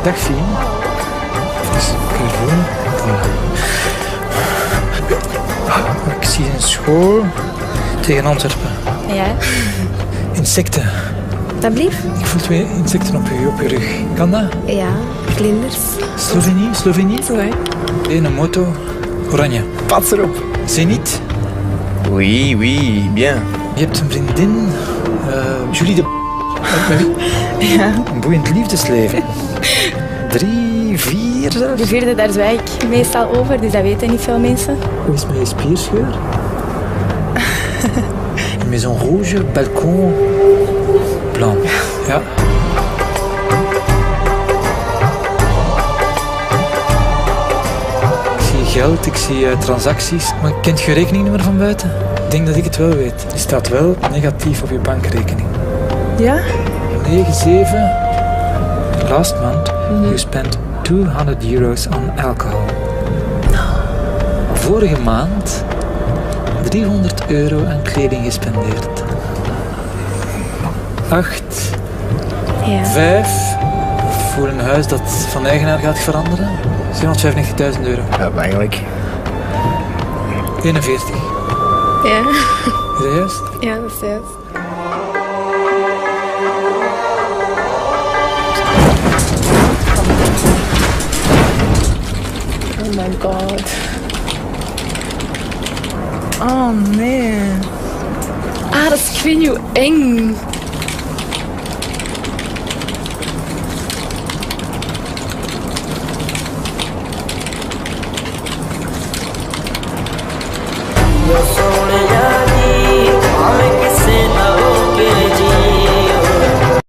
Dag Fien. Even kijken. Voilà. Ik zie een school tegen Antwerpen. Ja. Insecten. Dat blieft? Ik voel 2 insecten op je rug. Kan dat? Ja, vlinders. Slovenie? Ja. Een moto. Oranje. Pas erop. Zenit. Oui, oui, bien. Je hebt een vriendin. Julie de... Met wie? Ja. Een boeiend liefdesleven. 3, 4 zelfs. De vierde, daar zwijg ik meestal over, dus dat weten niet veel mensen. Hoe is het met je spierscheur? Une maison rouge, balcon blanc. Ja. Ik zie geld, ik zie transacties. Maar kent je rekeningnummer van buiten? Ik denk dat ik het wel weet. Die staat wel negatief op je bankrekening. Ja? 9-7. Last month you spent €200 on alcohol. Vorige maand €300 aan kleding gespendeerd. 8, Ja. 5 voor een huis dat van eigenaar gaat veranderen. €795.000. Ja, eigenlijk. 41. Ja. Is dat juist? Ja, dat is juist. Oh my god. Oh nee. Ah, dat is, ik weet niet hoe eng. Yo soy ella.